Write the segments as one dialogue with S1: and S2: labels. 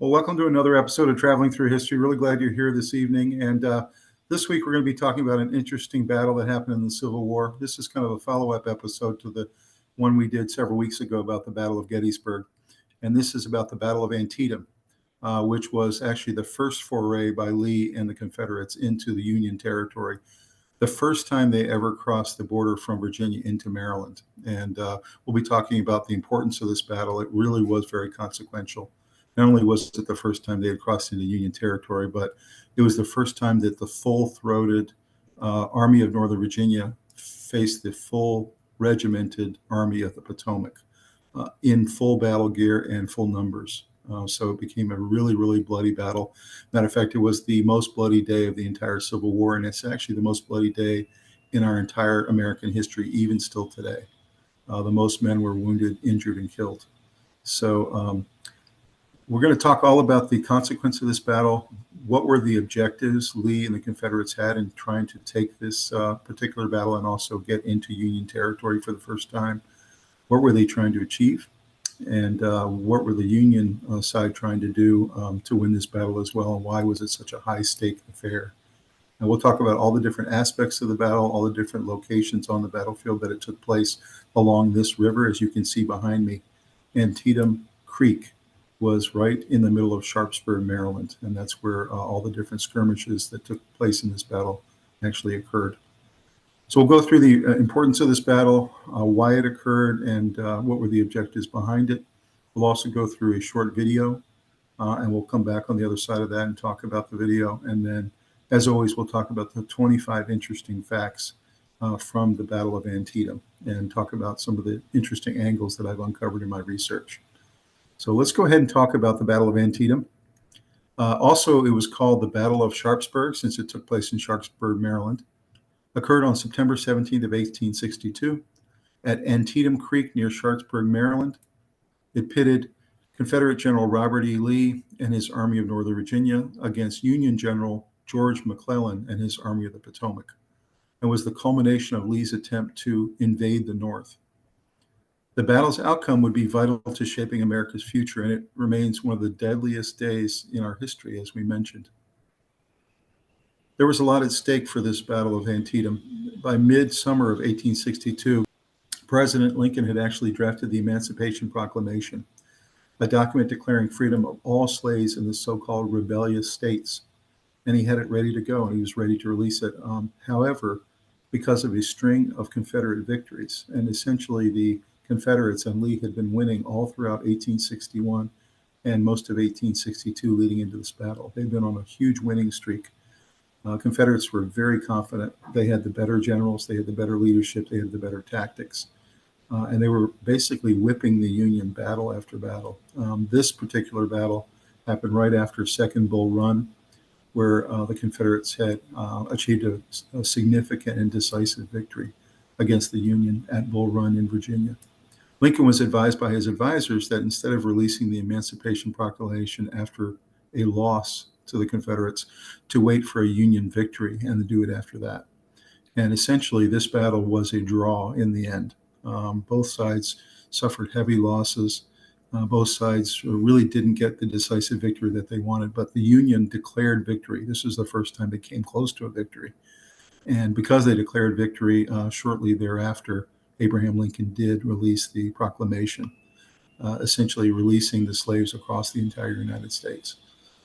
S1: Well, welcome to another episode of Traveling Through History. Really glad you're here this evening. And this week we're going to be talking about an interesting battle that happened in the Civil War. This is kind of a follow-up episode to the one we did several weeks ago about the Battle of Gettysburg. And this is about the Battle of Antietam, which was actually the first foray by Lee and the Confederates into the Union territory. The first time they ever crossed the border from Virginia into Maryland. And we'll be talking about the importance of this battle. It really was very consequential. Not only was it the first time they had crossed into Union territory, but it was the first time that the full-throated Army of Northern Virginia faced the full regimented Army of the Potomac in full battle gear and full numbers. So it became a really, really bloody battle. Matter of fact, it was the most bloody day of the entire Civil War, and it's actually the most bloody day in our entire American history, even still today. The most men were wounded, injured, and killed. So we're going to talk all about the consequence of this battle. What were the objectives Lee and the Confederates had in trying to take this particular battle and also get into Union territory for the first time? What were they trying to achieve? And what were the Union side trying to do to win this battle as well? And why was it such a high-stake affair? And we'll talk about all the different aspects of the battle, all the different locations on the battlefield that it took place along this river. As you can see behind me, Antietam Creek was right in the middle of Sharpsburg, Maryland. And that's where all the different skirmishes that took place in this battle actually occurred. So we'll go through the importance of this battle, why it occurred, and what were the objectives behind it. We'll also go through a short video, and we'll come back on the other side of that and talk about the video. And then, as always, we'll talk about the 25 interesting facts from the Battle of Antietam and talk about some of the interesting angles that I've uncovered in my research. So let's go ahead and talk about the Battle of Antietam. Also, it was called the Battle of Sharpsburg since it took place in Sharpsburg, Maryland. Occurred on September 17th of 1862 at Antietam Creek near Sharpsburg, Maryland. It pitted Confederate General Robert E. Lee and his Army of Northern Virginia against Union General George McClellan and his Army of the Potomac, and was the culmination of Lee's attempt to invade the North. The battle's outcome would be vital to shaping America's future, and it remains one of the deadliest days in our history, as we mentioned. There was a lot at stake for this Battle of Antietam. By mid-summer of 1862, President Lincoln had actually drafted the Emancipation Proclamation, a document declaring freedom of all slaves in the so-called rebellious states. And he had it ready to go, and he was ready to release it. However, because of a string of Confederate victories, and essentially the Confederates and Lee had been winning all throughout 1861 and most of 1862 leading into this battle. They'd been on a huge winning streak. Confederates were very confident. They had the better generals, they had the better leadership, they had the better tactics. And they were basically whipping the Union battle after battle. This particular battle happened right after Second Bull Run, where the Confederates had achieved a significant and decisive victory against the Union at Bull Run in Virginia. Lincoln was advised by his advisors that instead of releasing the Emancipation Proclamation after a loss to the Confederates, to wait for a Union victory and to do it after that. And essentially, this battle was a draw in the end. Both sides suffered heavy losses. Both sides really didn't get the decisive victory that they wanted, but the Union declared victory. This is the first time they came close to a victory. And because they declared victory, shortly thereafter, Abraham Lincoln did release the proclamation, essentially releasing the slaves across the entire United States.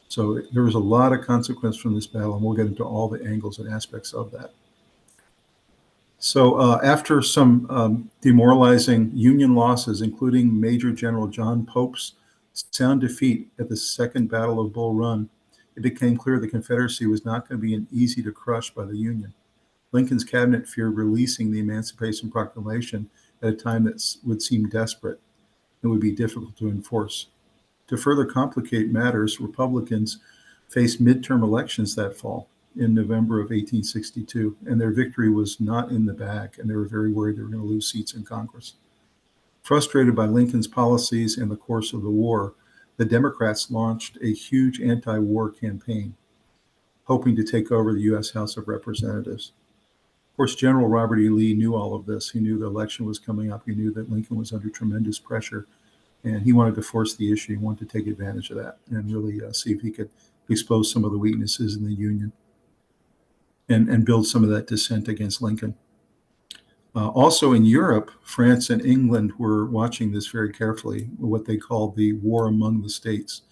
S1: So there was a lot of consequence from this battle, and we'll get into all the angles and aspects of that. So after some demoralizing Union losses, including Major General John Pope's sound defeat at the Second Battle of Bull Run, it became clear the Confederacy was not going to be easy to crush by the Union. Lincoln's cabinet feared releasing the Emancipation Proclamation at a time that would seem desperate and would be difficult to enforce. To further complicate matters, Republicans faced midterm elections that fall in November of 1862, and their victory was not in the bag, and they were very worried they were going to lose seats in Congress. Frustrated by Lincoln's policies and the course of the war, the Democrats launched a huge anti-war campaign, hoping to take over the U.S. House of Representatives. Of course, General Robert E. Lee knew all of this. He knew the election was coming up. He knew that Lincoln was under tremendous pressure And he wanted to force the issue. He wanted to take advantage of that and really see if he could expose some of the weaknesses in the Union and build some of that dissent against Lincoln. Also in Europe, France and England were watching this very carefully, what they called the war among the states.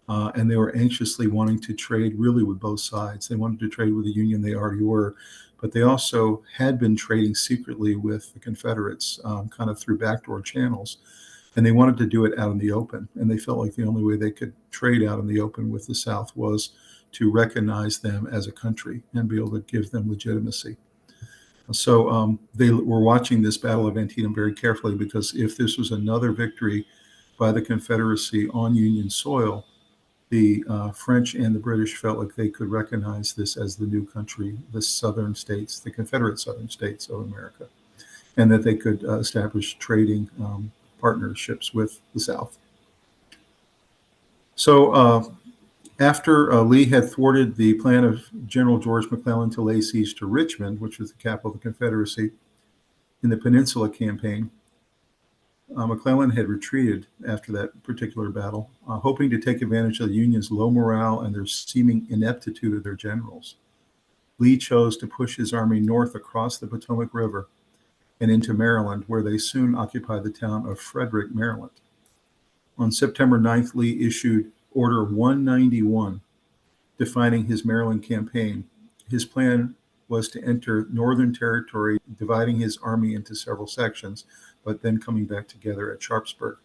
S1: And they were anxiously wanting to trade really with both sides. They wanted to trade with the Union, they already were, but they also had been trading secretly with the Confederates, kind of through backdoor channels. And they wanted to do it out in the open. And they felt like the only way they could trade out in the open with the South was to recognize them as a country and be able to give them legitimacy. So they were watching this Battle of Antietam very carefully, because if this was another victory by the Confederacy on Union soil, the French and the British felt like they could recognize this as the new country, the southern states, the Confederate southern states of America, and that they could establish trading partnerships with the South. So after Lee had thwarted the plan of General George McClellan to lay siege to Richmond, which was the capital of the Confederacy, in the Peninsula Campaign, McClellan had retreated after that particular battle, hoping to take advantage of the Union's low morale and their seeming ineptitude of their generals. Lee chose to push his army north across the Potomac River and into Maryland, where they soon occupied the town of Frederick, Maryland. On September 9th, Lee issued Order 191, defining his Maryland campaign. His plan was to enter Northern Territory, dividing his army into several sections, but then coming back together at Sharpsburg.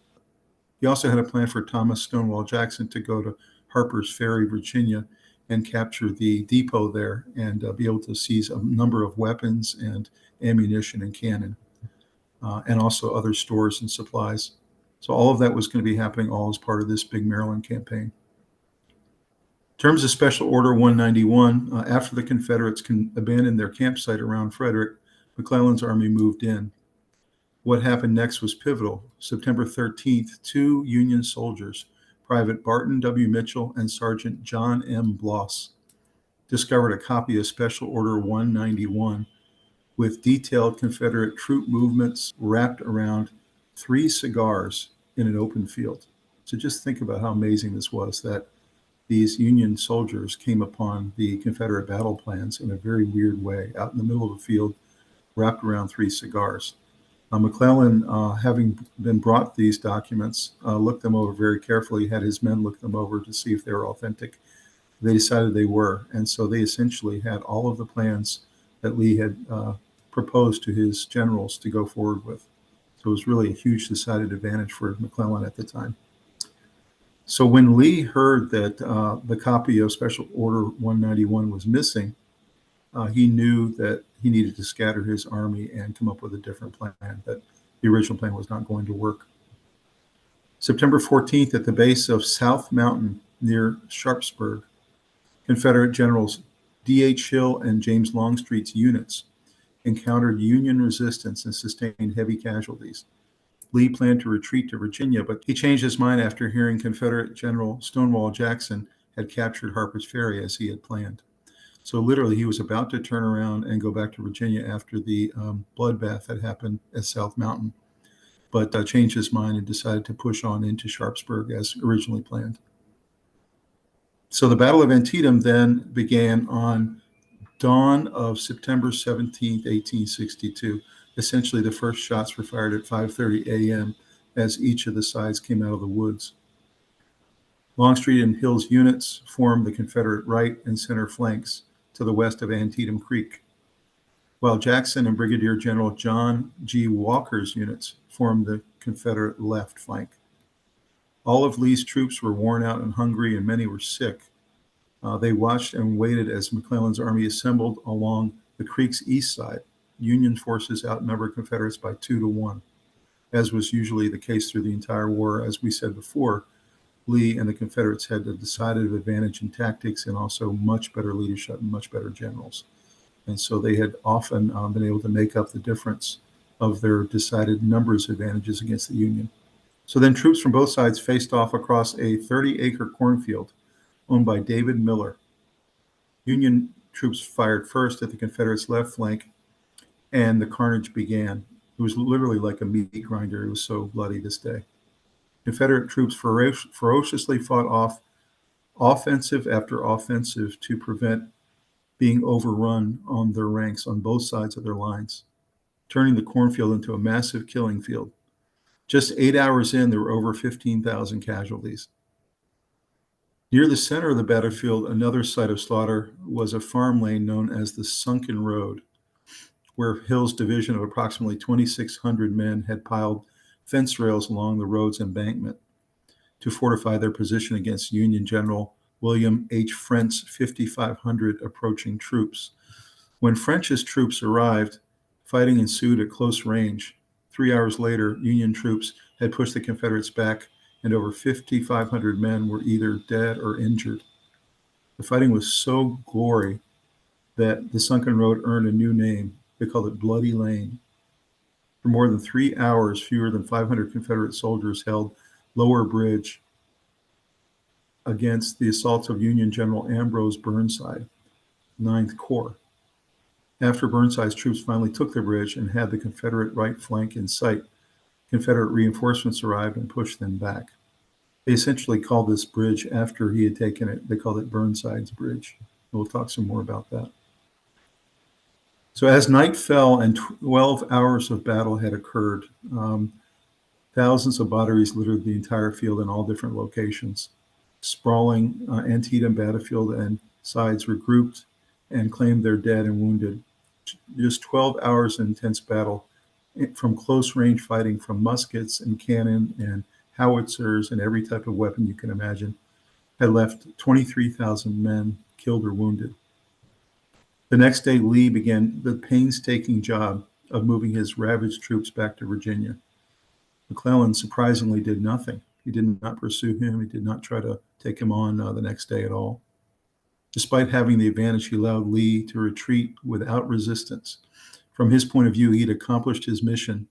S1: He also had a plan for Thomas Stonewall Jackson to go to Harper's Ferry, Virginia, and capture the depot there and be able to seize a number of weapons and ammunition and cannon, and also other stores and supplies. So all of that was going to be happening all as part of this big Maryland campaign. In terms of Special Order 191, after the Confederates abandoned their campsite around Frederick, McClellan's army moved in. What happened next was pivotal. September 13th, two Union soldiers, Private Barton W. Mitchell and Sergeant John M. Bloss, discovered a copy of Special Order 191 with detailed Confederate troop movements wrapped around 3 cigars in an open field. So just think about how amazing this was, that these Union soldiers came upon the Confederate battle plans in a very weird way, out in the middle of the field, wrapped around 3 cigars. McClellan, having been brought these documents, looked them over very carefully, had his men look them over to see if they were authentic. They decided they were, and so they essentially had all of the plans that Lee had proposed to his generals to go forward with. So it was really a huge decided advantage for McClellan at the time. So when Lee heard that the copy of Special Order 191 was missing, he knew that he needed to scatter his army and come up with a different plan, that the original plan was not going to work. September 14th, at the base of South Mountain near Sharpsburg, Confederate Generals D.H. Hill and James Longstreet's units encountered Union resistance and sustained heavy casualties. Lee planned to retreat to Virginia, but he changed his mind after hearing Confederate General Stonewall Jackson had captured Harper's Ferry as he had planned. So literally, he was about to turn around and go back to Virginia after the bloodbath that happened at South Mountain, but changed his mind and decided to push on into Sharpsburg as originally planned. So the Battle of Antietam then began on dawn of September 17th, 1862. Essentially, the first shots were fired at 5:30 a.m. as each of the sides came out of the woods. Longstreet and Hill's units formed the Confederate right and center flanks to the west of Antietam Creek, while Jackson and Brigadier General John G. Walker's units formed the Confederate left flank. All of Lee's troops were worn out and hungry, and many were sick. They watched and waited as McClellan's army assembled along the creek's east side. Union forces outnumbered Confederates by 2 to 1, as was usually the case through the entire war. As we said before, Lee and the Confederates had a decided advantage in tactics and also much better leadership and much better generals. And so they had often been able to make up the difference of their decided numbers advantages against the Union. So then troops from both sides faced off across a 30-acre cornfield owned by David Miller. Union troops fired first at the Confederates' left flank, and the carnage began. It was literally like a meat grinder. It was so bloody this day. Confederate troops ferociously fought off offensive after offensive to prevent being overrun on their ranks on both sides of their lines, turning the cornfield into a massive killing field. Just 8 hours in, there were over 15,000 casualties. Near the center of the battlefield, another site of slaughter was a farm lane known as the Sunken Road, where Hill's division of approximately 2,600 men had piled fence rails along the road's embankment to fortify their position against Union General William H. French's 5,500 approaching troops. When French's troops arrived, fighting ensued at close range. 3 hours later, Union troops had pushed the Confederates back, and over 5,500 men were either dead or injured. The fighting was so gory that the Sunken Road earned a new name. They called it Bloody Lane. For more than 3 hours, fewer than 500 Confederate soldiers held Lower Bridge against the assaults of Union General Ambrose Burnside, 9th Corps. After Burnside's troops finally took the bridge and had the Confederate right flank in sight, Confederate reinforcements arrived and pushed them back. They essentially called this bridge, after he had taken it, they called it Burnside's Bridge. We'll talk some more about that. So as night fell and 12 hours of battle had occurred, thousands of batteries littered the entire field in all different locations. Sprawling Antietam battlefield and sides regrouped and claimed their dead and wounded. Just 12 hours of intense battle from close range fighting from muskets and cannon and howitzers and every type of weapon you can imagine had left 23,000 men killed or wounded. The next day, Lee began the painstaking job of moving his ravaged troops back to Virginia. McClellan surprisingly did nothing. He did not pursue him. He did not try to take him on the next day at all. Despite having the advantage, he allowed Lee to retreat without resistance. From his point of view, he'd accomplished his mission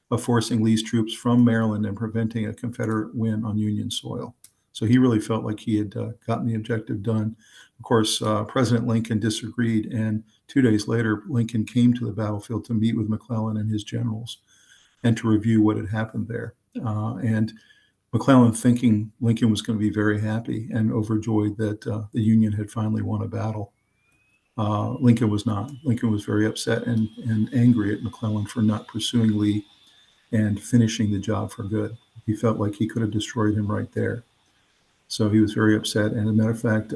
S1: of forcing Lee's troops from Maryland and preventing a Confederate win on Union soil. So he really felt like he had gotten the objective done. Of course, President Lincoln disagreed, and 2 days later, Lincoln came to the battlefield to meet with McClellan and his generals and to review what had happened there. And McClellan, thinking Lincoln was going to be very happy and overjoyed that the Union had finally won a battle. Lincoln was not. Lincoln was very upset and angry at McClellan for not pursuing Lee and finishing the job for good. He felt like he could have destroyed him right there. So he was very upset. And as a matter of fact,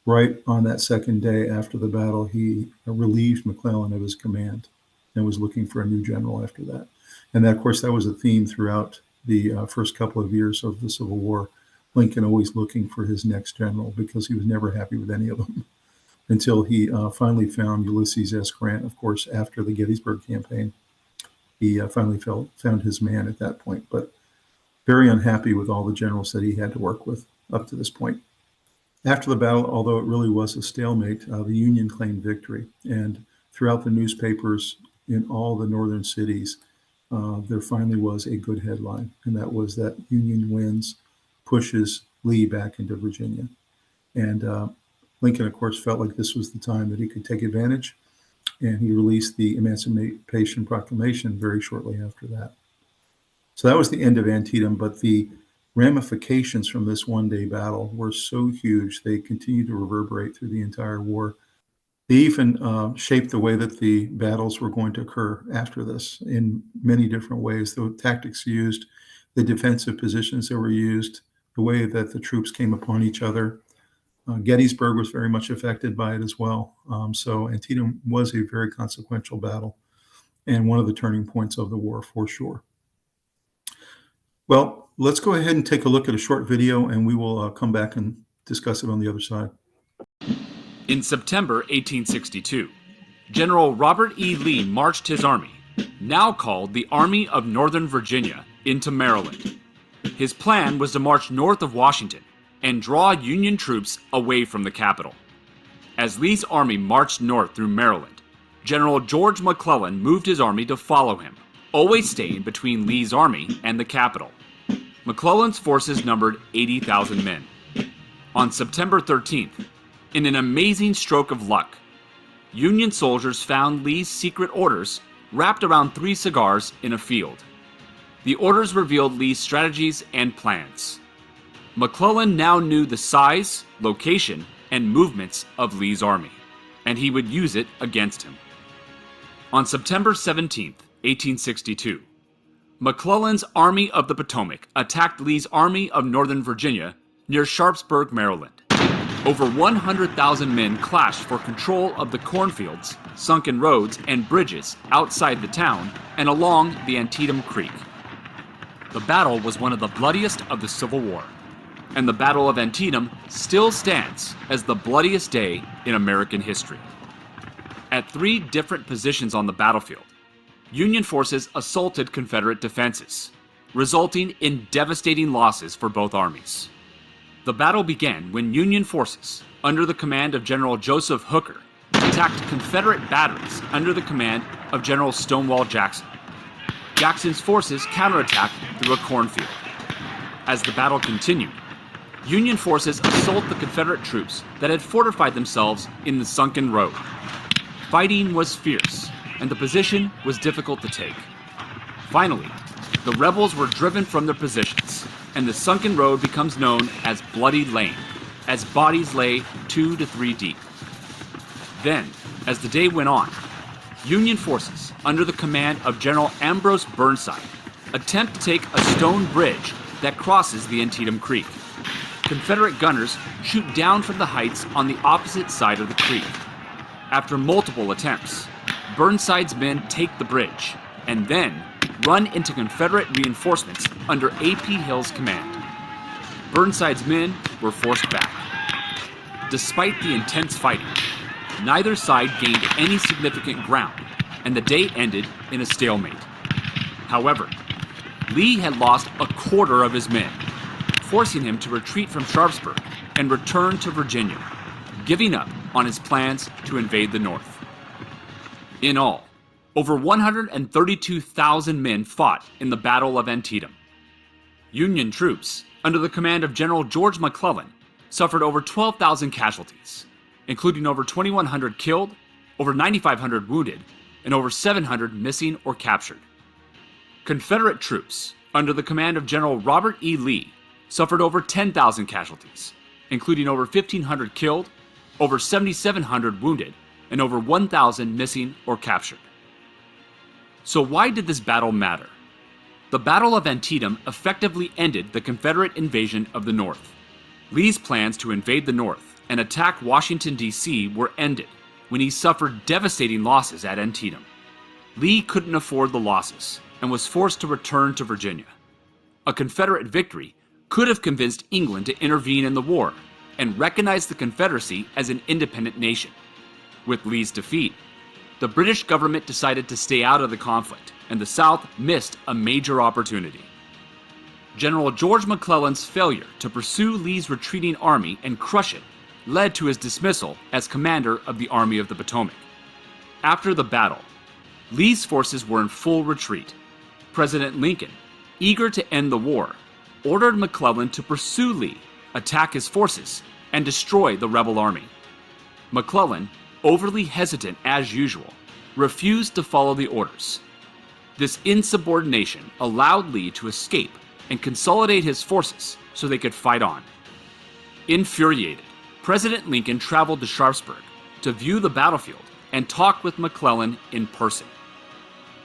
S1: right on that second day after the battle, he relieved McClellan of his command and was looking for a new general after that. And that, of course, that was a theme throughout the first couple of years of the Civil War. Lincoln always looking for his next general because he was never happy with any of them until he finally found Ulysses S. Grant, of course, after the Gettysburg Campaign. He finally found his man at that point, but very unhappy with all the generals that he had to work with up to this point. After the battle, although it really was a stalemate, the Union claimed victory. And throughout the newspapers in all the northern cities, there finally was a good headline, and that was that Union wins, pushes Lee back into Virginia. And Lincoln, of course, felt like this was the time that he could take advantage, and he released the Emancipation Proclamation very shortly after that. So that was the end of Antietam, but the ramifications from this one-day battle were so huge, they continued to reverberate through the entire war. They even shaped the way that the battles were going to occur after this in many different ways. The tactics used, the defensive positions that were used, the way that the troops came upon each other. Gettysburg was very much affected by it as well. So Antietam was a very consequential battle and one of the turning points of the war for sure. Well, let's go ahead and take a look at a short video, and we will come back and discuss it on the other side.
S2: In September 1862, General Robert E. Lee marched his army, now called the Army of Northern Virginia, into Maryland. His plan was to march north of Washington and draw Union troops away from the capital. As Lee's army marched north through Maryland, General George McClellan moved his army to follow him, always staying between Lee's army and the capital. McClellan's forces numbered 80,000 men. On September 13th, in an amazing stroke of luck, Union soldiers found Lee's secret orders wrapped around 3 cigars in a field. The orders revealed Lee's strategies and plans. McClellan now knew the size, location, and movements of Lee's army, and he would use it against him. On September 17, 1862, McClellan's Army of the Potomac attacked Lee's Army of Northern Virginia near Sharpsburg, Maryland. Over 100,000 men clashed for control of the cornfields, sunken roads, and bridges outside the town and along the Antietam Creek. The battle was one of the bloodiest of the Civil War, and the Battle of Antietam still stands as the bloodiest day in American history. At 3 different positions on the battlefield, Union forces assaulted Confederate defenses, resulting in devastating losses for both armies. The battle began when Union forces, under the command of General Joseph Hooker, attacked Confederate batteries under the command of General Stonewall Jackson. Jackson's forces counterattacked through a cornfield. As the battle continued, Union forces assaulted the Confederate troops that had fortified themselves in the sunken road. Fighting was fierce, and the position was difficult to take. Finally, the rebels were driven from their positions, and the sunken road becomes known as Bloody Lane, as bodies lay 2 to 3 deep. Then, as the day went on, Union forces, under the command of General Ambrose Burnside, attempt to take a stone bridge that crosses the Antietam Creek. Confederate gunners shoot down from the heights on the opposite side of the creek. After multiple attempts, Burnside's men take the bridge, and then run into Confederate reinforcements under A.P. Hill's command. Burnside's men were forced back. Despite the intense fighting, neither side gained any significant ground, and the day ended in a stalemate. However, Lee had lost a quarter of his men, forcing him to retreat from Sharpsburg and return to Virginia, giving up on his plans to invade the North. In all, over 132,000 men fought in the Battle of Antietam. Union troops, under the command of General George McClellan, suffered over 12,000 casualties, including over 2,100 killed, over 9,500 wounded, and over 700 missing or captured. Confederate troops, under the command of General Robert E. Lee, suffered over 10,000 casualties, including over 1,500 killed, over 7,700 wounded, and over 1,000 missing or captured. So why did this battle matter? The Battle of Antietam effectively ended the Confederate invasion of the North. Lee's plans to invade the North and attack Washington, D.C. were ended when he suffered devastating losses at Antietam. Lee couldn't afford the losses and was forced to return to Virginia. A Confederate victory could have convinced England to intervene in the war and recognize the Confederacy as an independent nation. With Lee's defeat, the British government decided to stay out of the conflict, and the South missed a major opportunity. General George McClellan's failure to pursue Lee's retreating army and crush it led to his dismissal as commander of the Army of the Potomac. After the battle, Lee's forces were in full retreat. President Lincoln, eager to end the war, ordered McClellan to pursue Lee, attack his forces, and destroy the rebel army. McClellan, overly hesitant as usual, refused to follow the orders. This insubordination allowed Lee to escape and consolidate his forces so they could fight on. Infuriated, President Lincoln traveled to Sharpsburg to view the battlefield and talk with McClellan in person.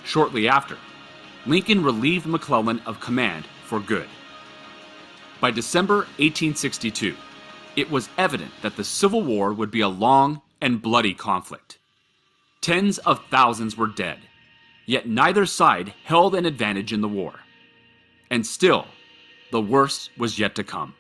S2: Shortly after, Lincoln relieved McClellan of command for good. By December 1862, it was evident that the Civil War would be a long and bloody conflict. Tens of thousands were dead, yet neither side held an advantage in the war. And still, the worst was yet to come.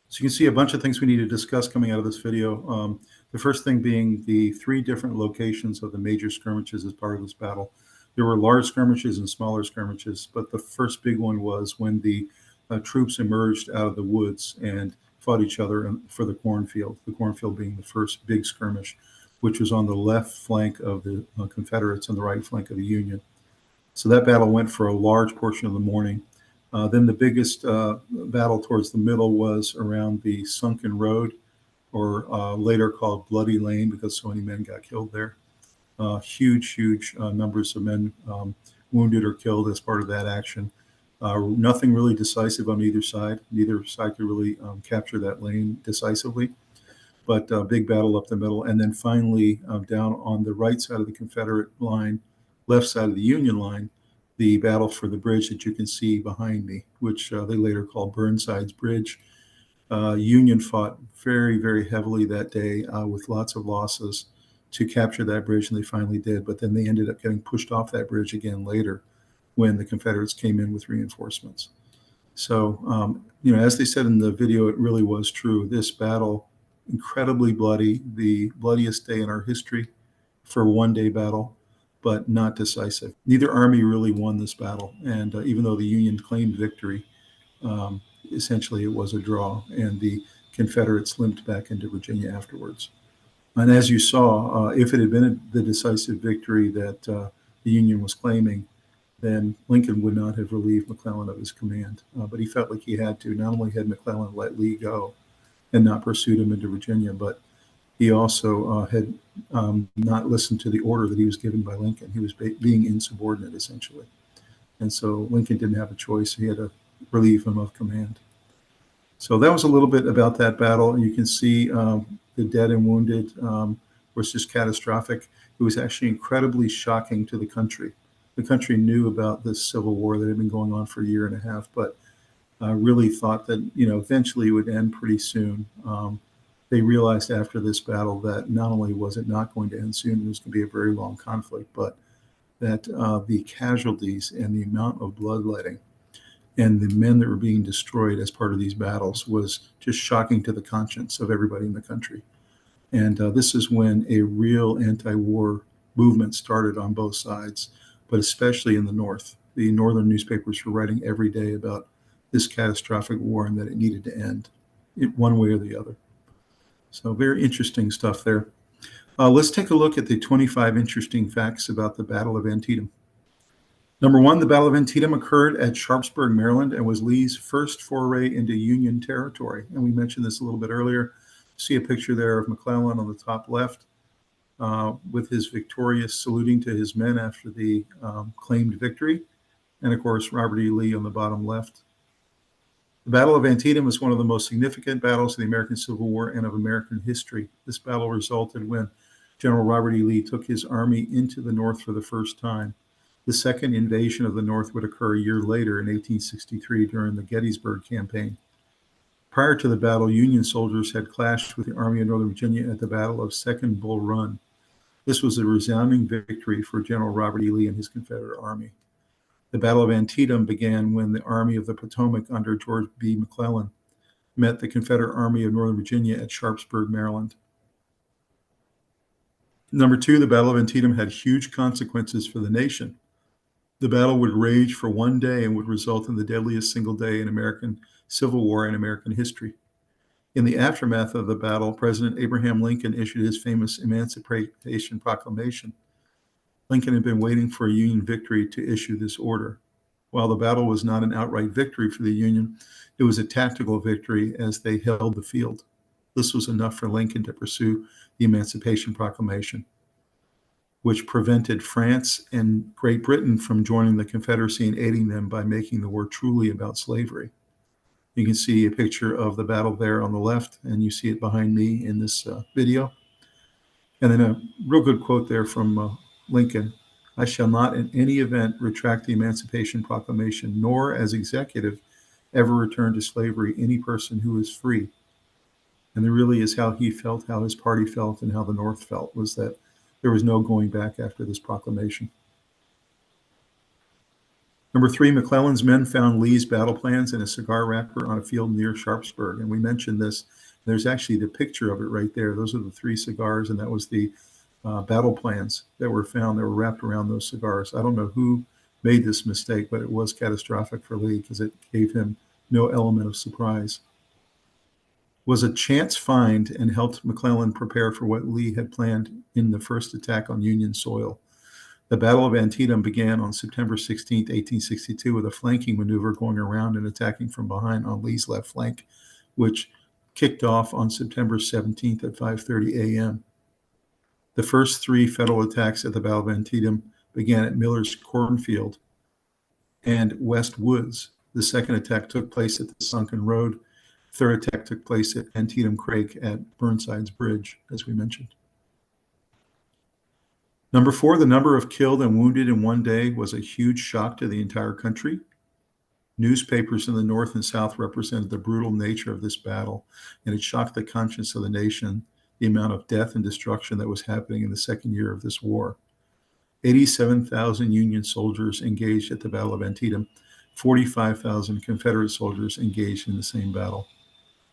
S1: So you can see a bunch of things we need to discuss coming out of this video. The first thing being the 3 different locations of the major skirmishes as part of this battle. There were large skirmishes and smaller skirmishes, but the first big one was when the troops emerged out of the woods and fought each other for the cornfield being the first big skirmish, which was on the left flank of the Confederates and the right flank of the Union. So that battle went for a large portion of the morning. Then the biggest battle towards the middle was around the sunken road, or later called Bloody Lane because so many men got killed there. Huge numbers of men wounded or killed as part of that action. Nothing really decisive on either side. Neither side could really capture that lane decisively, but big battle up the middle. And then finally, down on the right side of the Confederate line, left side of the Union line, the battle for the bridge that you can see behind me, which they later called Burnside's Bridge. Union fought very, very heavily that day with lots of losses to capture that bridge, and they finally did. But then they ended up getting pushed off that bridge again later when the Confederates came in with reinforcements. So, as they said in the video, it really was true. This battle, incredibly bloody, the bloodiest day in our history for a one-day battle, but not decisive. Neither army really won this battle, and even though the Union claimed victory, essentially it was a draw, and the Confederates limped back into Virginia afterwards. And as you saw, if it had been the decisive victory that the Union was claiming, then Lincoln would not have relieved McClellan of his command. But he felt like he had to. Not only had McClellan let Lee go and not pursued him into Virginia, but he also had not listened to the order that he was given by Lincoln. He was being insubordinate, essentially. And so Lincoln didn't have a choice. He had to relieve him of command. So that was a little bit about that battle. You can see the dead and wounded was just catastrophic. It was actually incredibly shocking to the country. The country knew about this Civil War that had been going on for a year and a half, but really thought that eventually it would end pretty soon. They realized after this battle that not only was it not going to end soon, it was going to be a very long conflict, but that the casualties and the amount of bloodletting and the men that were being destroyed as part of these battles was just shocking to the conscience of everybody in the country. And this is when a real anti-war movement started on both sides, but especially in the North. The Northern newspapers were writing every day about this catastrophic war and that it needed to end, one way or the other. So very interesting stuff there. Let's take a look at the 25 interesting facts about the Battle of Antietam. Number one, the Battle of Antietam occurred at Sharpsburg, Maryland, and was Lee's first foray into Union territory. And we mentioned this a little bit earlier. See a picture there of McClellan on the top left with his victorious saluting to his men after the claimed victory. And of course, Robert E. Lee on the bottom left. The Battle of Antietam was one of the most significant battles of the American Civil War and of American history. This battle resulted when General Robert E. Lee took his army into the North for the first time. The second invasion of the North would occur a year later in 1863 during the Gettysburg Campaign. Prior to the battle, Union soldiers had clashed with the Army of Northern Virginia at the Battle of Second Bull Run. This was a resounding victory for General Robert E. Lee and his Confederate Army. The Battle of Antietam began when the Army of the Potomac under George B. McClellan met the Confederate Army of Northern Virginia at Sharpsburg, Maryland. Number two, the Battle of Antietam had huge consequences for the nation. The battle would rage for one day and would result in the deadliest single day in American Civil War in American history. In the aftermath of the battle, President Abraham Lincoln issued his famous Emancipation Proclamation. Lincoln had been waiting for a Union victory to issue this order. While the battle was not an outright victory for the Union, it was a tactical victory as they held the field. This was enough for Lincoln to pursue the Emancipation Proclamation, which prevented France and Great Britain from joining the Confederacy and aiding them by making the war truly about slavery. You can see a picture of the battle there on the left, and you see it behind me in this video. And then a real good quote there from Lincoln: "I shall not in any event retract the Emancipation Proclamation, nor as executive ever return to slavery any person who is free." And there really is how he felt, how his party felt, and how the North felt, was that there was no going back after this proclamation. Number three, McClellan's men found Lee's battle plans in a cigar wrapper on a field near Sharpsburg. And we mentioned this. There's actually the picture of it right there. Those are the three cigars, and that was the battle plans that were found that were wrapped around those cigars. I don't know who made this mistake, but it was catastrophic for Lee because it gave him no element of surprise. Was a chance find and helped McClellan prepare for what Lee had planned in the first attack on Union soil. The Battle of Antietam began on September 16, 1862, with a flanking maneuver going around and attacking from behind on Lee's left flank, which kicked off on September 17th at 5:30 a.m. The first three Federal attacks at the Battle of Antietam began at Miller's Cornfield and West Woods. The second attack took place at the Sunken Road. Third attack took place at Antietam Creek at Burnside's Bridge, as we mentioned. Number 4, the number of killed and wounded in one day was a huge shock to the entire country. Newspapers in the North and South represented the brutal nature of this battle, and it shocked the conscience of the nation, the amount of death and destruction that was happening in the second year of this war. 87,000 Union soldiers engaged at the Battle of Antietam, 45,000 Confederate soldiers engaged in the same battle.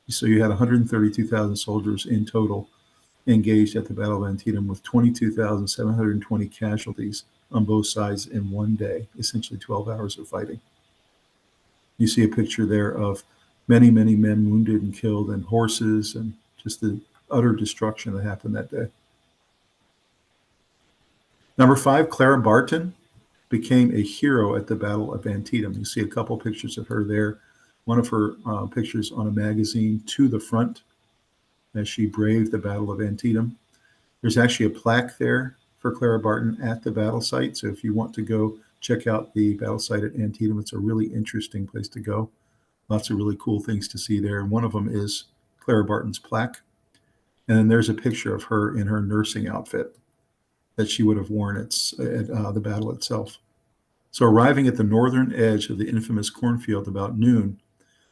S1: So you had 132,000 soldiers in total engaged at the Battle of Antietam, with 22,720 casualties on both sides in one day, essentially 12 hours of fighting. You see a picture there of many, many men wounded and killed, and horses, and just the utter destruction that happened that day. Number 5, Clara Barton became a hero at the Battle of Antietam. You see a couple pictures of her there. One of her pictures on a magazine to the front as she braved the Battle of Antietam. There's actually a plaque there for Clara Barton at the battle site. So if you want to go check out the battle site at Antietam, it's a really interesting place to go. Lots of really cool things to see there. And one of them is Clara Barton's plaque. And then there's a picture of her in her nursing outfit that she would have worn at the battle itself. So arriving at the northern edge of the infamous cornfield about noon,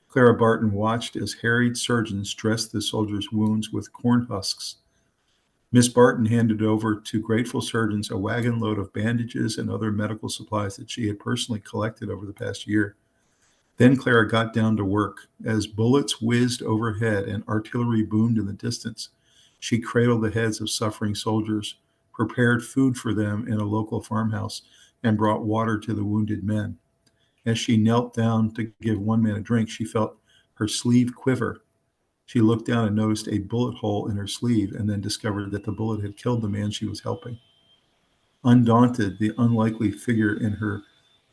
S1: Clara Barton watched as harried surgeons dressed the soldiers' wounds with corn husks. Miss Barton handed over to grateful surgeons a wagon load of bandages and other medical supplies that she had personally collected over the past year. Then Clara got down to work. As bullets whizzed overhead and artillery boomed in the distance, she cradled the heads of suffering soldiers, prepared food for them in a local farmhouse, and brought water to the wounded men. As she knelt down to give one man a drink, she felt her sleeve quiver. She looked down and noticed a bullet hole in her sleeve, and then discovered that the bullet had killed the man she was helping. Undaunted, the unlikely figure in her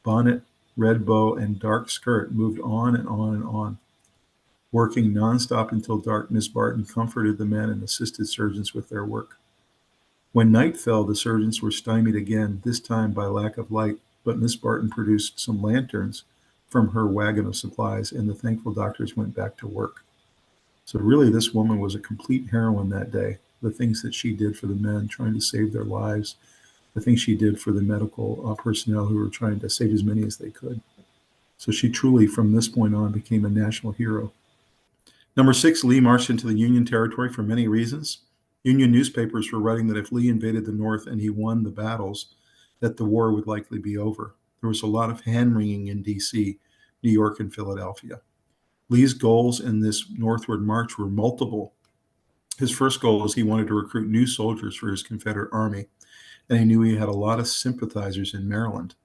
S1: bonnet, red bow, and dark skirt moved on and on and on. Working nonstop until dark, Miss Barton comforted the men and assisted surgeons with their work. When night fell, the surgeons were stymied again, this time by lack of light, but Miss Barton produced some lanterns from her wagon of supplies, and the thankful doctors went back to work. So really, this woman was a complete heroine that day. The things that she did for the men, trying to save their lives, the things she did for the medical personnel who were trying to save as many as they could. So she truly, from this point on, became a national hero. Number 6, Lee marched into the Union territory for many reasons. Union newspapers were writing that if Lee invaded the North and he won the battles, that the war would likely be over. There was a lot of hand-wringing in D.C., New York, and Philadelphia. Lee's goals in this northward march were multiple. His first goal was he wanted to recruit new soldiers for his Confederate army, and he knew he had a lot of sympathizers in Maryland,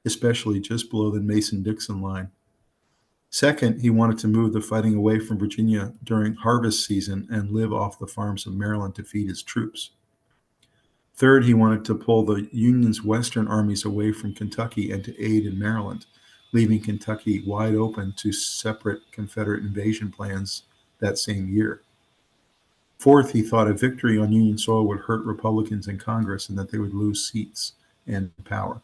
S1: especially just below the Mason-Dixon line. Second, he wanted to move the fighting away from Virginia during harvest season and live off the farms of Maryland to feed his troops. Third, he wanted to pull the Union's western armies away from Kentucky and to aid in Maryland, leaving Kentucky wide open to separate Confederate invasion plans that same year. Fourth, he thought a victory on Union soil would hurt Republicans in Congress and that they would lose seats and power.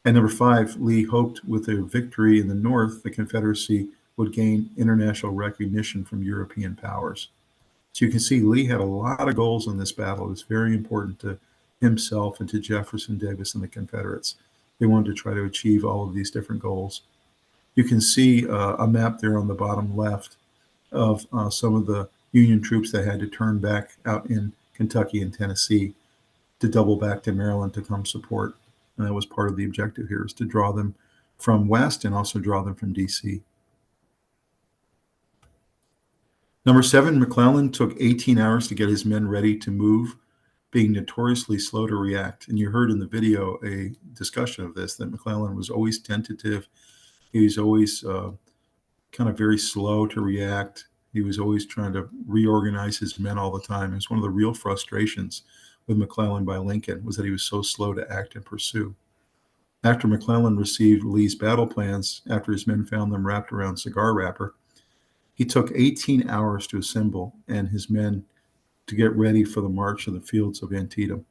S1: And number 5, Lee hoped with a victory in the North, the Confederacy would gain international recognition from European powers. So you can see Lee had a lot of goals in this battle. It was very important to himself and to Jefferson Davis and the Confederates. They wanted to try to achieve all of these different goals. You can see a map there on the bottom left of some of the Union troops that had to turn back out in Kentucky and Tennessee to double back to Maryland to come support. And that was part of the objective here, is to draw them from west and also draw them from D.C. Number 7, McClellan took 18 hours to get his men ready to move, being notoriously slow to react. And you heard in the video a discussion of this, that McClellan was always tentative. He was always kind of very slow to react. He was always trying to reorganize his men all the time. It was one of the real frustrations with McClellan by Lincoln, was that he was so slow to act and pursue. After McClellan received Lee's battle plans, after his men found them wrapped around cigar wrapper, he took 18 hours to assemble and his men to get ready for the march of the fields of Antietam.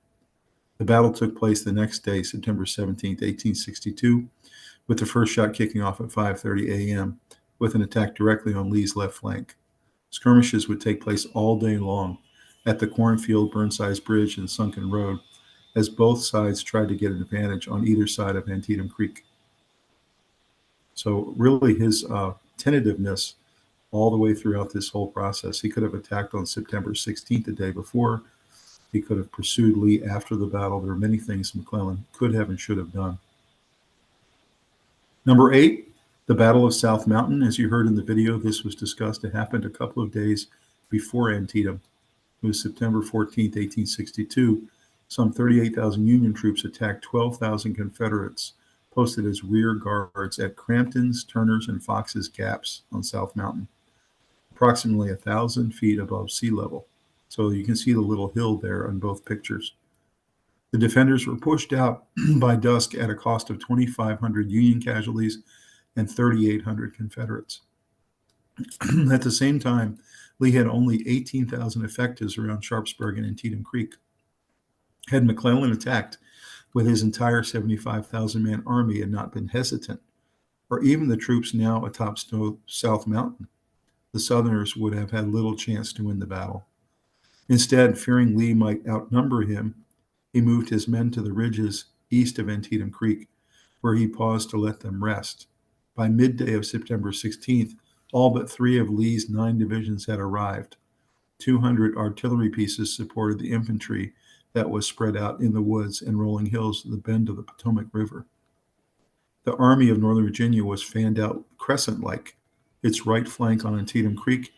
S1: The battle took place the next day, September 17th, 1862, with the first shot kicking off at 5:30 a.m. with an attack directly on Lee's left flank. Skirmishes would take place all day long at the Cornfield, Burnside's Bridge, and Sunken Road, as both sides tried to get an advantage on either side of Antietam Creek. So really his tentativeness all the way throughout this whole process. He could have attacked on September 16th, the day before. He could have pursued Lee after the battle. There are many things McClellan could have and should have done. Number 8, the Battle of South Mountain. As you heard in the video, this was discussed. It happened a couple of days before Antietam. It was September 14th, 1862. Some 38,000 Union troops attacked 12,000 Confederates posted as rear guards at Crampton's, Turner's, and Fox's Gaps on South Mountain, approximately 1,000 feet above sea level. So you can see the little hill there on both pictures. The defenders were pushed out by dusk at a cost of 2,500 Union casualties and 3,800 Confederates. At the same time, Lee had only 18,000 effectives around Sharpsburg and Antietam Creek. Had McClellan attacked with his entire 75,000-man army and not been hesitant, or even the troops now atop South Mountain, the Southerners would have had little chance to win the battle. Instead, fearing Lee might outnumber him, he moved his men to the ridges east of Antietam Creek, where he paused to let them rest. By midday of September 16th, all but 3 of Lee's 9 divisions had arrived. 200 artillery pieces supported the infantry that was spread out in the woods and rolling hills of the bend of the Potomac River. The Army of Northern Virginia was fanned out crescent-like, its right flank on Antietam Creek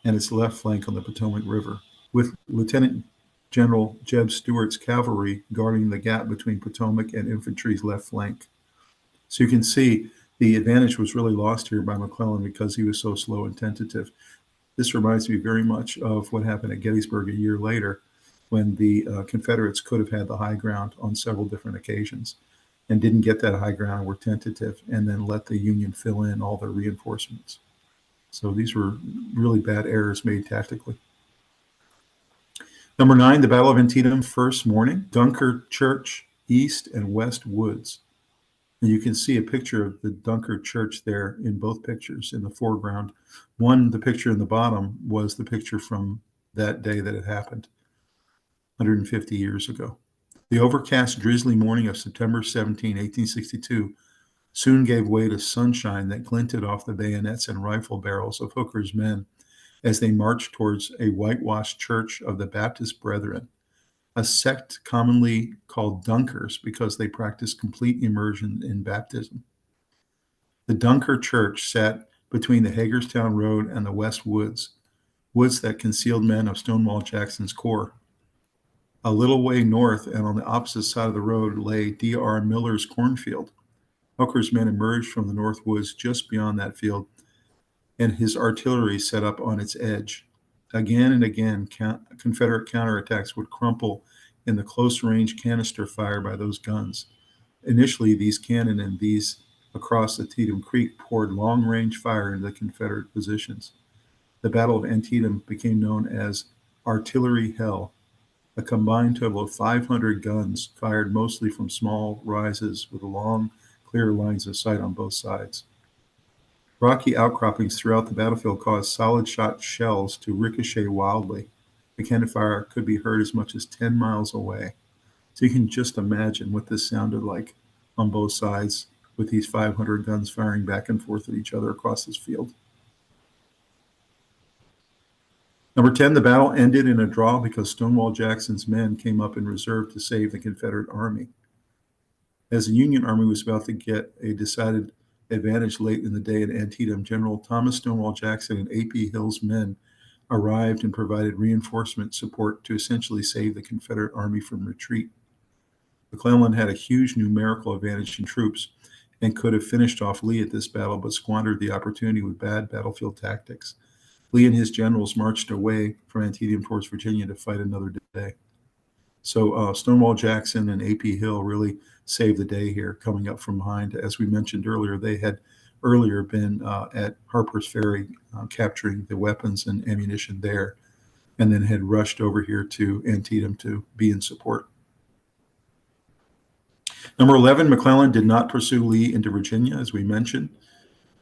S1: and its left flank on the Potomac River, with Lieutenant General Jeb Stuart's cavalry guarding the gap between Potomac and infantry's left flank. So you can see the advantage was really lost here by McClellan because he was so slow and tentative. This reminds me very much of what happened at Gettysburg a year later, when the Confederates could have had the high ground on several different occasions and didn't get that high ground, were tentative, and then let the Union fill in all their reinforcements. So these were really bad errors made tactically. Number 9, the Battle of Antietam, first morning, Dunkard Church, East and West Woods. And you can see a picture of the Dunkard Church there in both pictures in the foreground. One, the picture in the bottom, was the picture from that day that it happened, 150 years ago. The overcast, drizzly morning of September 17, 1862, soon gave way to sunshine that glinted off the bayonets and rifle barrels of Hooker's men as they marched towards a whitewashed church of the Baptist Brethren, a sect commonly called Dunkers because they practiced complete immersion in baptism. The Dunkard Church sat between the Hagerstown Road and the West Woods, woods that concealed men of Stonewall Jackson's corps. A little way north and on the opposite side of the road lay D.R. Miller's cornfield. Hooker's men emerged from the north woods just beyond that field, and his artillery set up on its edge. Again and again, Confederate counterattacks would crumple in the close-range canister fire by those guns. Initially, these cannon and these across Antietam Creek poured long-range fire into the Confederate positions. The Battle of Antietam became known as Artillery Hell, a combined total of 500 guns fired mostly from small rises with long, clear lines of sight on both sides. Rocky outcroppings throughout the battlefield caused solid-shot shells to ricochet wildly. The cannon fire could be heard as much as 10 miles away. So you can just imagine what this sounded like on both sides with these 500 guns firing back and forth at each other across this field. Number 10, the battle ended in a draw because Stonewall Jackson's men came up in reserve to save the Confederate army. As the Union Army was about to get a decided advantage late in the day at Antietam, General Thomas Stonewall Jackson and A.P. Hill's men arrived and provided reinforcement support to essentially save the Confederate army from retreat. McClellan had a huge numerical advantage in troops and could have finished off Lee at this battle, but squandered the opportunity with bad battlefield tactics. Lee and his generals marched away from Antietam towards Virginia to fight another day. So Stonewall Jackson and A.P. Hill really saved the day here, coming up from behind. As we mentioned earlier, they had earlier been at Harper's Ferry capturing the weapons and ammunition there, and then had rushed over here to Antietam to be in support. Number 11, McClellan did not pursue Lee into Virginia, as we mentioned.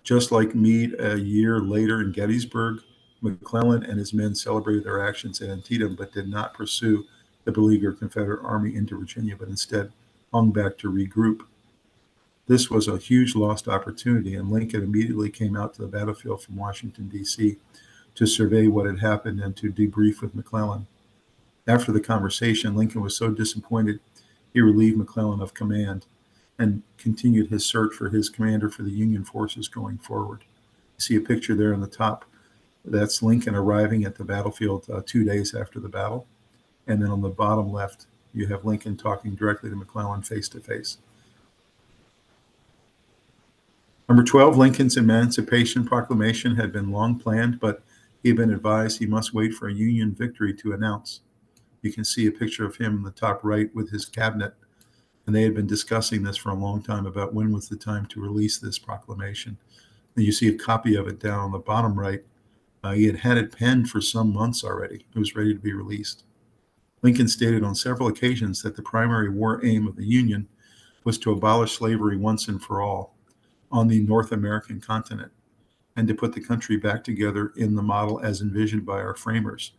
S1: Just like Meade a year later in Gettysburg, McClellan and his men celebrated their actions at Antietam, but did not pursue the beleaguered Confederate army into Virginia, but instead hung back to regroup. This was a huge lost opportunity, and Lincoln immediately came out to the battlefield from Washington, D.C. to survey what had happened and to debrief with McClellan. After the conversation, Lincoln was so disappointed he relieved McClellan of command and continued his search for his commander for the Union forces going forward. You see a picture there on the top. That's Lincoln arriving at the battlefield 2 days after the battle. And then on the bottom left, you have Lincoln talking directly to McClellan face to face. Number 12, Lincoln's Emancipation Proclamation had been long planned, but he had been advised he must wait for a Union victory to announce. You can see a picture of him in the top right with his cabinet, and they had been discussing this for a long time about when was the time to release this proclamation. And you see a copy of it down on the bottom right. He had had it penned for some months already. It was ready to be released. Lincoln stated on several occasions that the primary war aim of the Union was to abolish slavery once and for all on the North American continent and to put the country back together in the model as envisioned by our framers,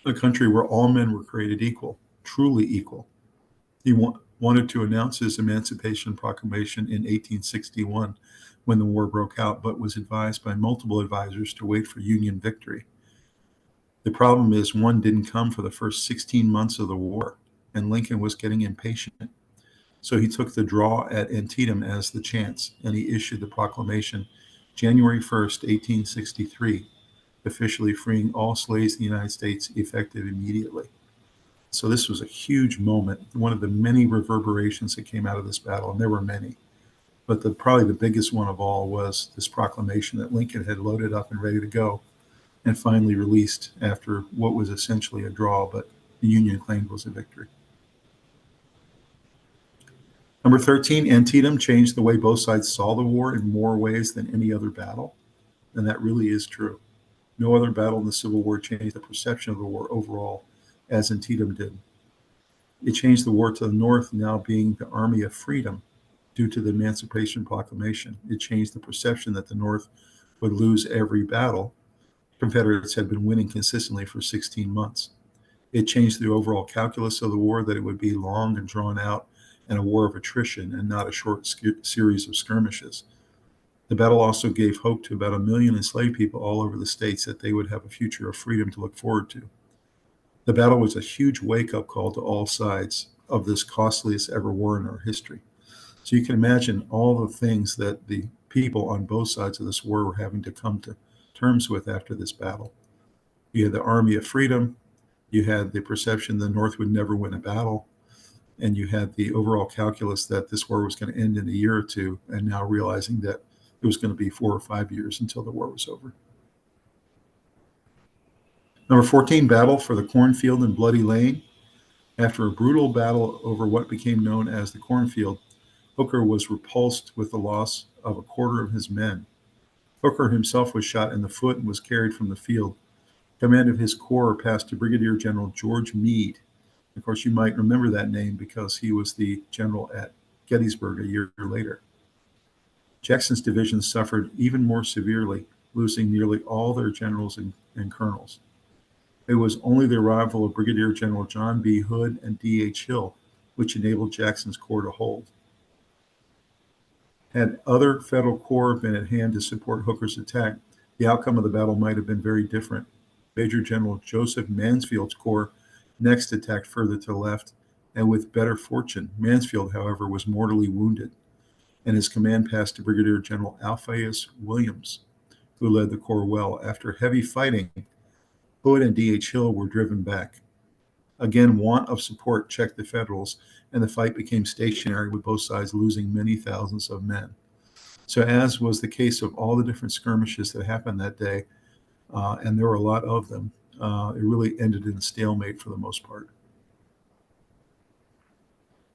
S1: a country where all men were created equal, truly equal. He wanted to announce his Emancipation Proclamation in 1861 when the war broke out, but was advised by multiple advisors to wait for Union victory. The problem is one didn't come for the first 16 months of the war, and Lincoln was getting impatient. So he took the draw at Antietam as the chance, and he issued the proclamation January 1st, 1863, officially freeing all slaves in the United States effective immediately. So this was a huge moment, one of the many reverberations that came out of this battle, and there were many. But probably the biggest one of all was this proclamation that Lincoln had loaded up and ready to go and finally released after what was essentially a draw, but the Union claimed was a victory. Number 13, Antietam changed the way both sides saw the war in more ways than any other battle, and that really is true. No other battle in the Civil War changed the perception of the war overall as Antietam did. It changed the war to the North now being the Army of Freedom due to the Emancipation Proclamation. It changed the perception that the North would lose every battle. Confederates had been winning consistently for 16 months. It changed the overall calculus of the war, that it would be long and drawn out and a war of attrition and not a short series of skirmishes. The battle also gave hope to about 1 million enslaved people all over the states that they would have a future of freedom to look forward to. The battle was a huge wake-up call to all sides of this costliest ever war in our history. So you can imagine all the things that the people on both sides of this war were having to come to terms with after this battle. You had the Army of Freedom, you had the perception the North would never win a battle, and you had the overall calculus that this war was going to end in a year or two, and now realizing that it was going to be 4 or 5 years until the war was over. Number 14, battle for the cornfield in Bloody Lane. After a brutal battle over what became known as the cornfield, Hooker was repulsed with the loss of a quarter of his men. Hooker himself was shot in the foot and was carried from the field. Command of his corps passed to Brigadier General George Meade. Of course, you might remember that name because he was the general at Gettysburg a year later. Jackson's division suffered even more severely, losing nearly all their generals and colonels. It was only the arrival of Brigadier General John B. Hood and D.H. Hill which enabled Jackson's corps to hold. Had other federal corps been at hand to support Hooker's attack, the outcome of the battle might have been very different. Major General Joseph Mansfield's corps next attacked further to the left, and with better fortune. Mansfield, however, was mortally wounded, and his command passed to Brigadier General Alpheus Williams, who led the corps well. After heavy fighting, Hood and D.H. Hill were driven back. Again, want of support checked the Federals, and the fight became stationary, with both sides losing many thousands of men. So, as was the case of all the different skirmishes that happened that day, and there were a lot of them, it really ended in a stalemate for the most part.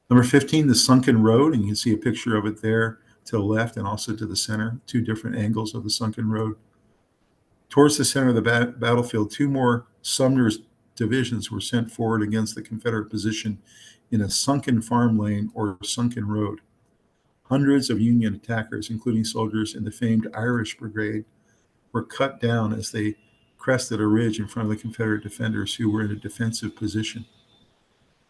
S1: Number 15, the sunken road, and you can see a picture of it there to the left and also to the center, two different angles of the sunken road. Towards the center of the battlefield, two more Sumner's divisions were sent forward against the Confederate position in a sunken farm lane or sunken road. Hundreds of Union attackers, including soldiers in the famed Irish Brigade, were cut down as they crested a ridge in front of the Confederate defenders who were in a defensive position.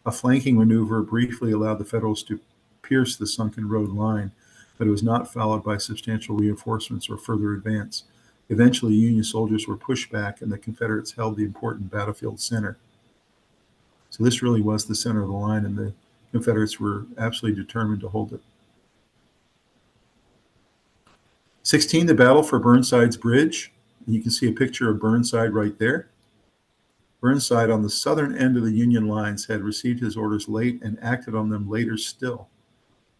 S1: A flanking maneuver briefly allowed the Federals to pierce the sunken road line, but it was not followed by substantial reinforcements or further advance. Eventually, Union soldiers were pushed back, and the Confederates held the important battlefield center. So this really was the center of the line, and the Confederates were absolutely determined to hold it. 16, the battle for Burnside's Bridge. And you can see a picture of Burnside right there. Burnside, on the southern end of the Union lines, had received his orders late and acted on them later still.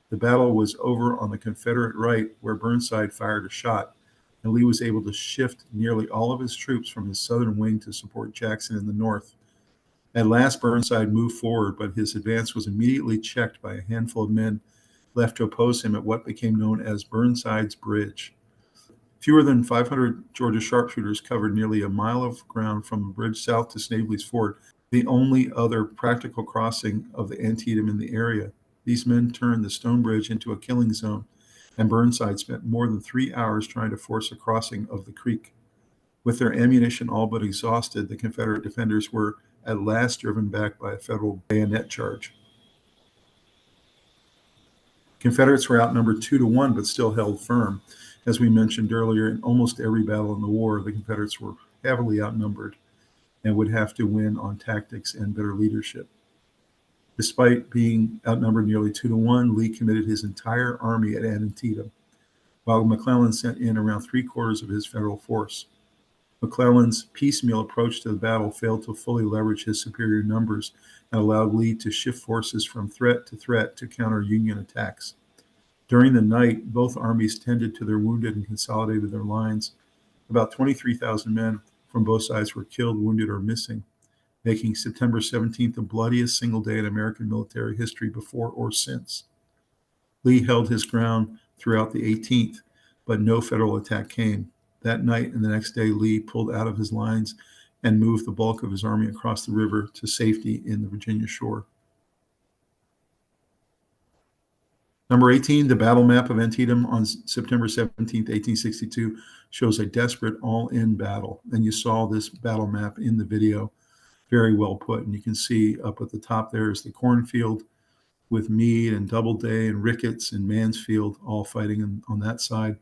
S1: The battle was over on the Confederate right, where Burnside fired a shot, and Lee was able to shift nearly all of his troops from his southern wing to support Jackson in the north. At last, Burnside moved forward, but his advance was immediately checked by a handful of men left to oppose him at what became known as Burnside's Bridge. Fewer than 500 Georgia sharpshooters covered nearly a mile of ground from the bridge south to Snavely's Ford, the only other practical crossing of the Antietam in the area. These men turned the stone bridge into a killing zone, and Burnside spent more than 3 hours trying to force a crossing of the creek. With their ammunition all but exhausted, the Confederate defenders were at last driven back by a Federal bayonet charge. Confederates were outnumbered 2-1, but still held firm. As we mentioned earlier, in almost every battle in the war, the Confederates were heavily outnumbered and would have to win on tactics and better leadership. Despite being outnumbered nearly 2-1, Lee committed his entire army at Antietam, while McClellan sent in around 3/4 of his Federal force. McClellan's piecemeal approach to the battle failed to fully leverage his superior numbers and allowed Lee to shift forces from threat to counter Union attacks. During the night, both armies tended to their wounded and consolidated their lines. About 23,000 men from both sides were killed, wounded, or missing, making September 17th the bloodiest single day in American military history before or since. Lee held his ground throughout the 18th, but no Federal attack came. That night and the next day, Lee pulled out of his lines and moved the bulk of his army across the river to safety in the Virginia shore. Number 18, the battle map of Antietam on September 17th, 1862, shows a desperate all-in battle. And you saw this battle map in the video, very well put. And you can see up at the top there is the cornfield with Meade and Doubleday and Ricketts and Mansfield all fighting on that side